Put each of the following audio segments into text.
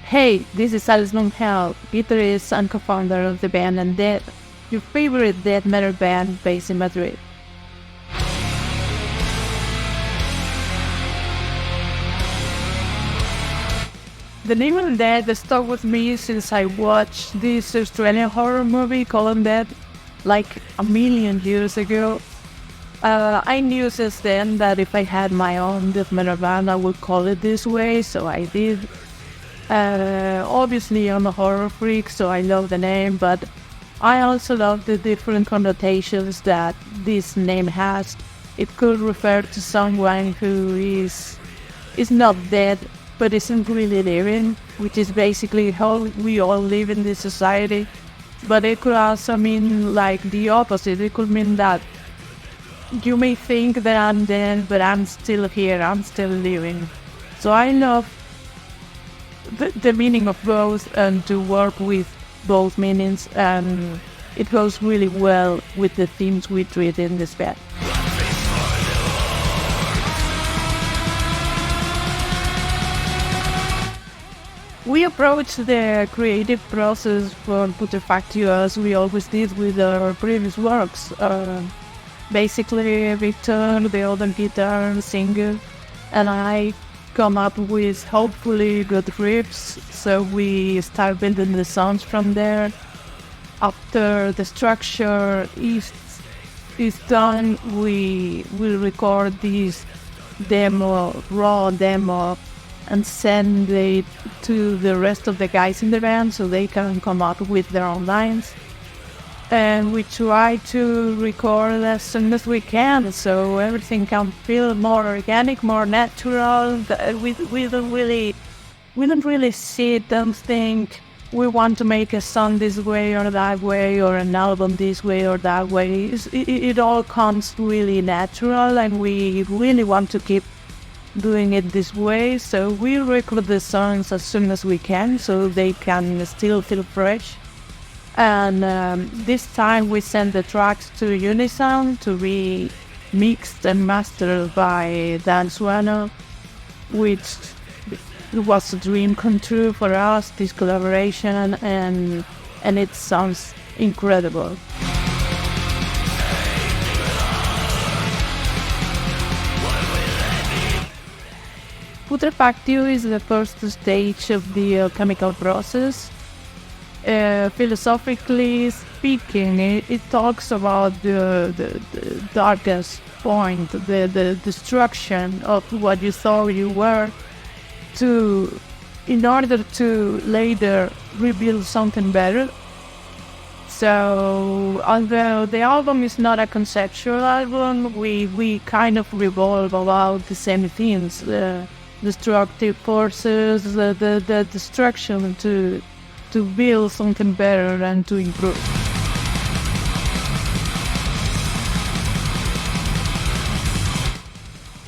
Hey, this is Hell, guitarist and co-founder of the band Undead, your favorite death metal band based in Madrid. The name Undead stuck with me since I watched this Australian horror movie called Undead like a million years ago. I knew since then that if I had my own death metal band, I would call it this way, so I did. Obviously, I'm a horror freak, so I love the name, but I also love the different connotations that this name has. It could refer to someone who is not dead, but isn't really living, which is basically how we all live in this society. But it could also mean like the opposite. It could mean that you may think that I'm dead, but I'm still here, I'm still living. So I love the meaning of both and to work with both meanings, and it goes really well with the themes we treat in this band. We approach the creative process for Putrefactio as we always did with our previous works. Basically, Victor, the other guitar singer, and I come up with hopefully good riffs, so we start building the songs from there. After the structure is done, we will record this raw demo, and send it to the rest of the guys in the band so they can come up with their own lines. And we try to record as soon as we can, so everything can feel more organic, more natural. We don't really sit and think we want to make a song this way or that way, or an album this way or that way. It all comes really natural, and we really want to keep doing it this way. So we record the songs as soon as we can, so they can still feel fresh. And this time we sent the tracks to Unisound to be mixed and mastered by Dan Suano, which was a dream come true for us, this collaboration, and it sounds incredible. Putrefactio is the first stage of the alchemical process. Philosophically speaking, it talks about the darkest point, the destruction of what you thought you were, in order to later rebuild something better. So, although the album is not a conceptual album, we kind of revolve about the same themes, the destructive forces, the destruction to build something better and to improve.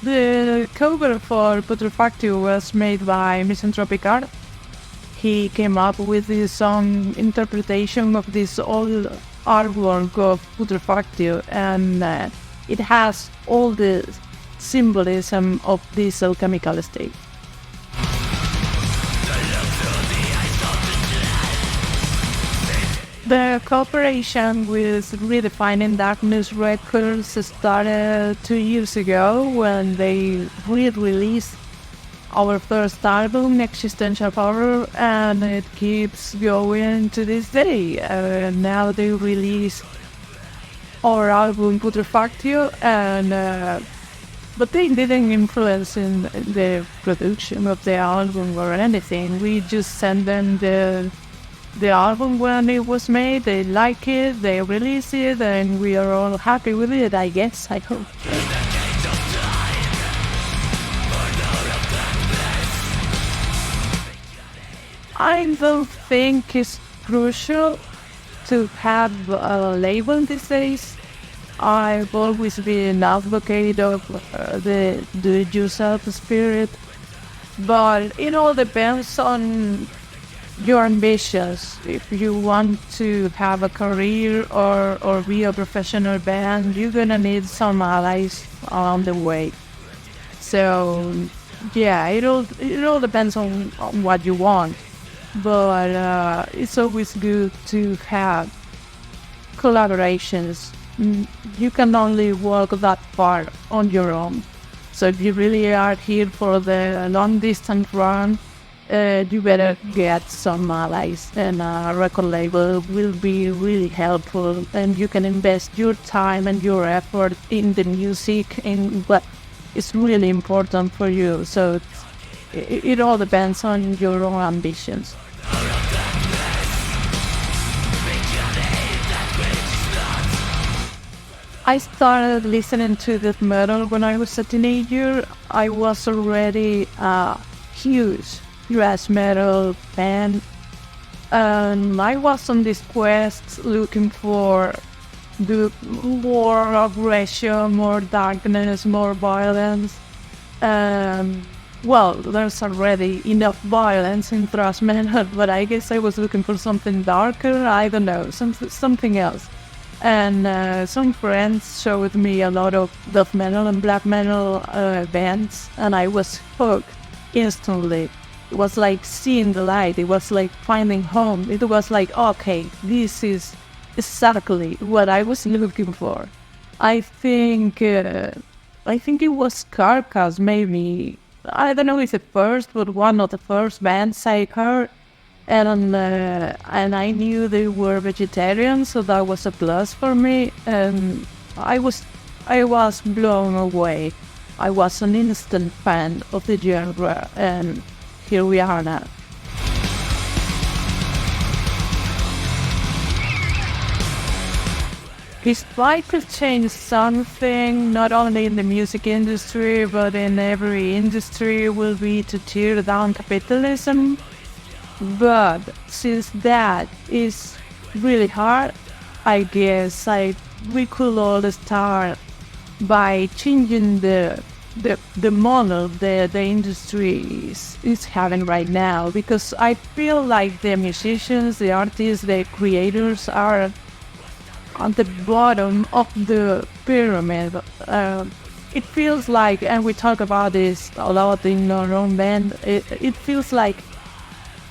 The cover for Putrefactio was made by Misanthropic Art. He came up with his song interpretation of this old artwork of Putrefactio, and it has all the symbolism of this alchemical state. The cooperation with Redefining Darkness Records started 2 years ago when they re-released our first album, Existential Horror, and it keeps going to this day. Now they release our album Putrefactio, but they didn't influence in the production of the album or anything. We just sent them the album when it was made. They like it, they release it, and we are all happy with it, I guess, I hope. I don't think it's crucial to have a label these days. I've always been an advocate of the do-it-yourself spirit, but it all depends on your ambitions. If you want to have a career or be a professional band, you're gonna need some allies along the way. So yeah, it all depends on what you want. but it's always good to have collaborations. You can only walk that far on your own. So if you really are here for the long distance run, you better get some allies, and a record label will be really helpful, and you can invest your time and your effort in the music, in what is really important for you. So it all depends on your own ambitions. I started listening to death metal when I was a teenager. I was already a huge thrash metal fan, and I was on this quest looking for the more aggression, more darkness, more violence. Well, there's already enough violence in thrash metal, but I guess I was looking for something darker. I don't know, something else. And some friends showed me a lot of death metal and black metal bands, and I was hooked instantly. It was like seeing the light. It was like finding home. It was like, okay, this is exactly what I was looking for. I think it was Carcass, maybe. I don't know if the first, but one of the first bands I heard. And I knew they were vegetarians, so that was a plus for me. And I was blown away. I was an instant fan of the genre, and here we are now. If I could change something, not only in the music industry, but in every industry, will be to tear down capitalism. But since that is really hard, I guess we could all start by changing the model the industry is having right now, because I feel like the musicians, the artists, the creators are on the bottom of the pyramid. It feels like, and we talk about this a lot in our own band, it feels like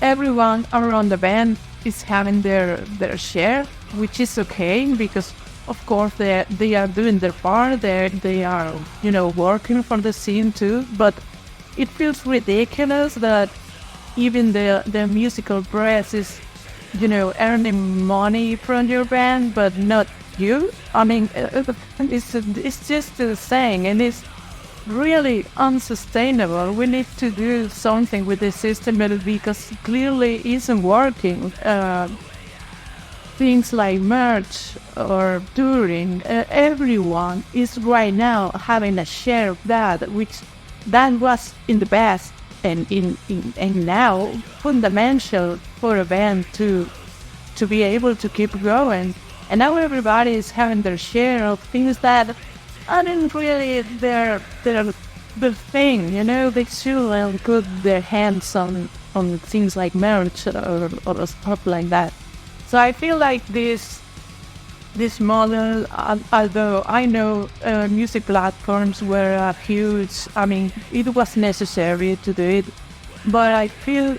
everyone around the band is having their share, which is okay, because of course they are doing their part, they are working for the scene too. But it feels ridiculous that even the musical press is earning money from your band, but not you. I mean, it's just a saying, and it's really unsustainable. We need to do something with the system, because clearly isn't working. Things like merch or touring, everyone is right now having a share of that, which that was in the past and and now fundamental for a band to be able to keep going. And now everybody is having their share of things that aren't really their thing. They should put their hands on things like merch or stuff like that. So I feel like this model, although I know music platforms were huge, I mean, it was necessary to do it, but I feel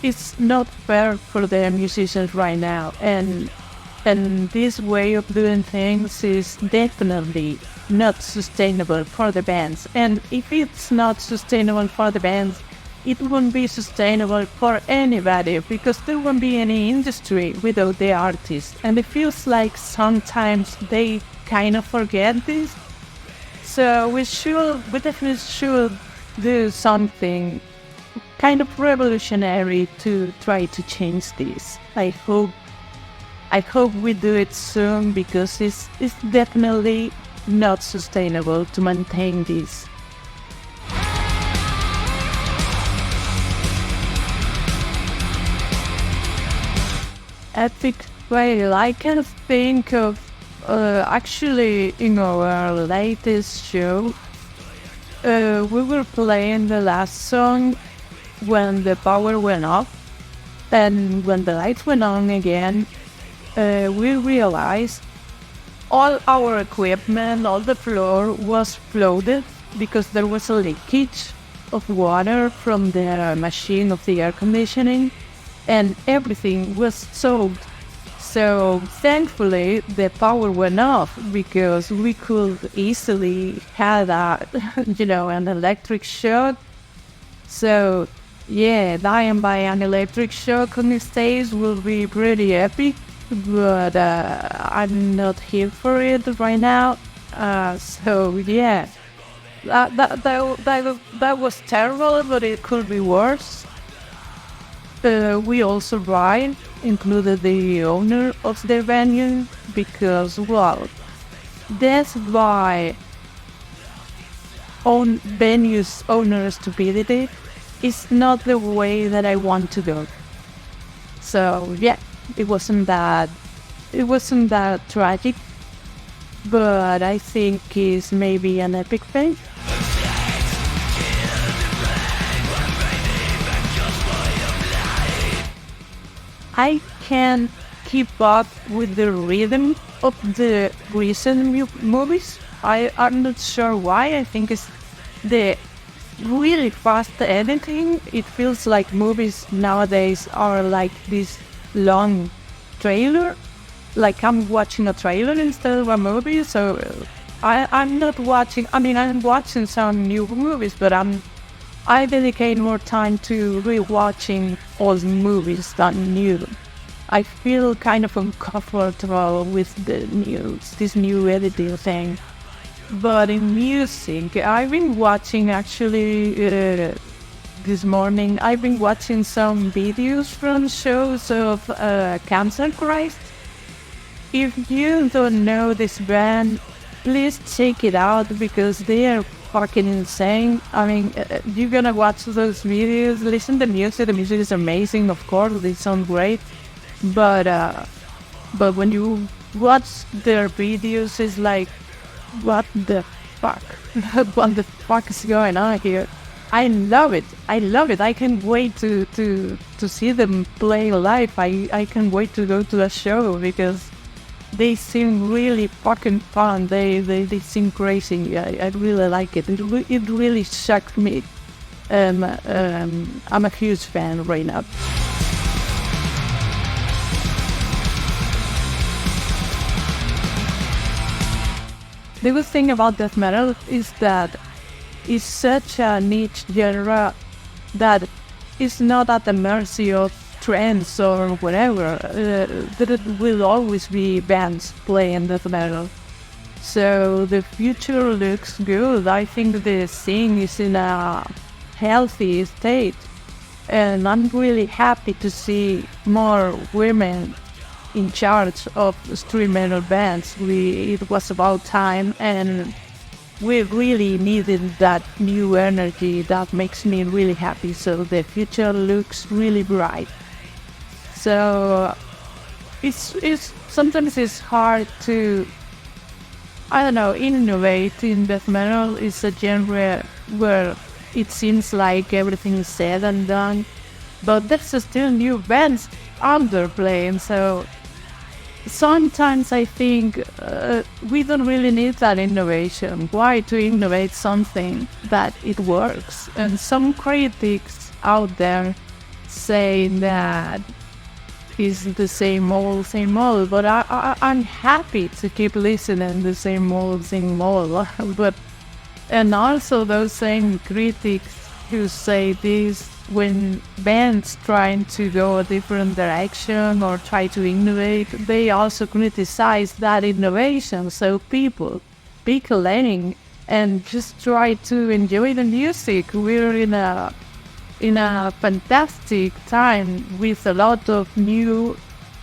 it's not fair for the musicians right now. And this way of doing things is definitely not sustainable for the bands. And if it's not sustainable for the bands, it won't be sustainable for anybody, because there won't be any industry without the artists. And it feels like sometimes they kind of forget this. So we definitely should do something kind of revolutionary to try to change this. I hope we do it soon, because it's definitely not sustainable to maintain this. Epic fail. I can think of actually in our latest show, we were playing the last song when the power went off, and when the lights went on again, we realized all our equipment, all the floor was flooded because there was a leakage of water from the machine of the air conditioning. and everything was sold. So thankfully the power went off because we could easily have an electric shock. So yeah, dying by an electric shock on the stage will be pretty epic, but I'm not here for it right now. So yeah, that was terrible, but it could be worse. We also Brian included the owner of the venue because, well, that's why venues owner stupidity is not the way that I want to go. So yeah, it wasn't that tragic, but I think it's maybe an epic thing. I can't keep up with the rhythm of the recent movies. I'm not sure why. I think it's the really fast editing. It feels like movies nowadays are like this long trailer. Like I'm watching a trailer instead of a movie. So I'm not watching. I mean, I'm watching some new movies, but I dedicate more time to rewatching old movies than new. I feel kind of uncomfortable with this new editing thing. But in music, I've been watching actually this morning. I've been watching some videos from shows of Cancer Christ. If you don't know this band, please check it out because they are fucking insane. I mean, you're gonna watch those videos, listen to the music. The music is amazing, of course. They sound great, but when you watch their videos, it's like, what the fuck? What the fuck is going on here? I love it. I can't wait to see them play live. I can't wait to go to the show because they seem really fucking fun. They seem crazy. I really like it. It really shocked me. I'm a huge fan right now. The good thing about death metal is that it's such a niche genre that it's not at the mercy of trends or whatever. There will always be bands playing death metal. So the future looks good. I think the scene is in a healthy state. And I'm really happy to see more women in charge of stream metal bands. It was about time, and we really needed that new energy. That makes me really happy. So the future looks really bright. So it's sometimes it's hard to, I don't know, innovate in death metal. It's a genre where it seems like everything is said and done, but there's still new bands out there playing. So sometimes I think we don't really need that innovation. Why to innovate something that it works? And some critics out there say that it's the same old, but I'm happy to keep listening the same old. And also those same critics who say this when bands trying to go a different direction or try to innovate, they also criticize that innovation. So people pick a lane and just try to enjoy the music. We're in a fantastic time with a lot of new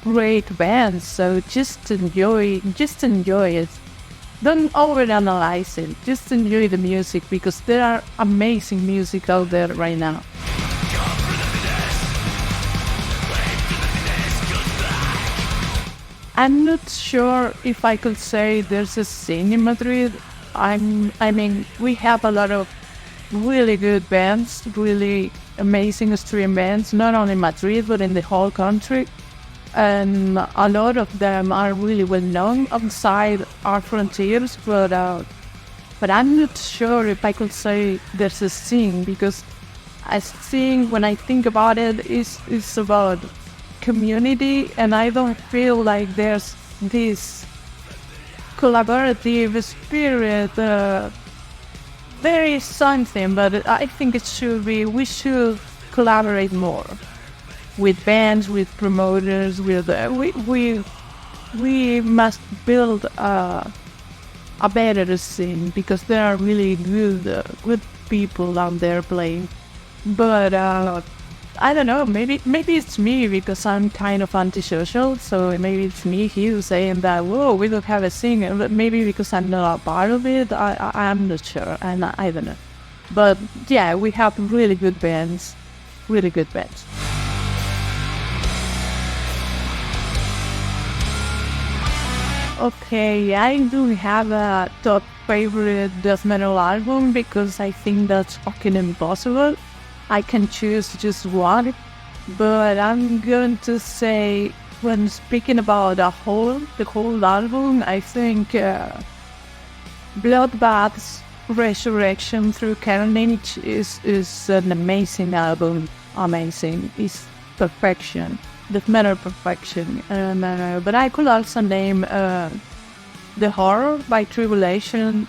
great bands. So just enjoy it. Don't overanalyze it. Just enjoy the music because there are amazing music out there right now. I'm not sure if I could say there's a scene in Madrid. I mean, we have a lot of really good bands, really amazing stream bands, not only in Madrid, but in the whole country. And a lot of them are really well known outside our frontiers, but I'm not sure if I could say there's a scene because I think when I think about it, it's about community, and I don't feel like there's this collaborative spirit. There is something, but I think it should be. We should collaborate more with bands, with promoters, with we must build a better scene, because there are really good people out there playing. But I don't know, maybe it's me, because I'm kind of antisocial, so maybe it's me here saying that, whoa, we don't have a singer, but maybe because I'm not a part of it, I'm not sure, and I don't know. But yeah, we have really good bands, really good bands. Okay, I do have a top favorite death metal album, because I think that's fucking impossible. I can choose just one, but I'm going to say, when speaking about the whole album, I think Bloodbath's Resurrection Through Carnage is an amazing album. Amazing. It's perfection. Death metal perfection. But I could also name The Horror by Tribulation,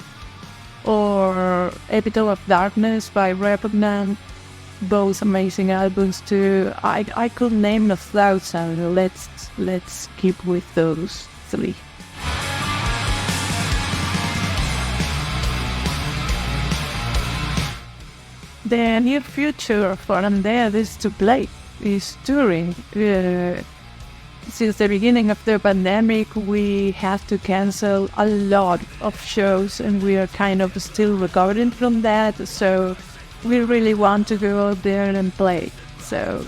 or Epitome of Darkness by Repugnant. Both amazing albums too. I could name 1,000. Let's keep with those three. The near future for Undead is touring. Since the beginning of the pandemic, we have to cancel a lot of shows, and we are kind of still recovering from that. So we really want to go out there and play. So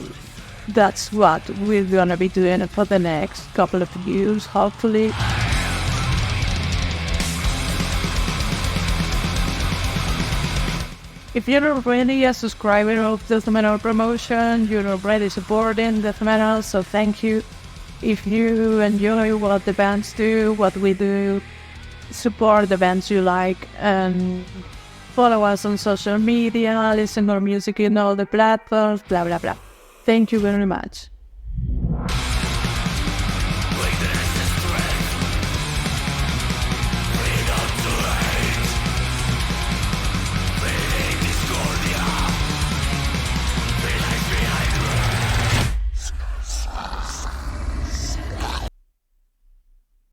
that's what we're gonna be doing for the next couple of years, hopefully. If you're already a subscriber of Death Metal Promotion, you're already supporting Death Metal, so thank you. If you enjoy what the bands do, what we do, support the bands you like, and follow us on social media, listen to our music in all the platforms, blah blah blah. Thank you very much.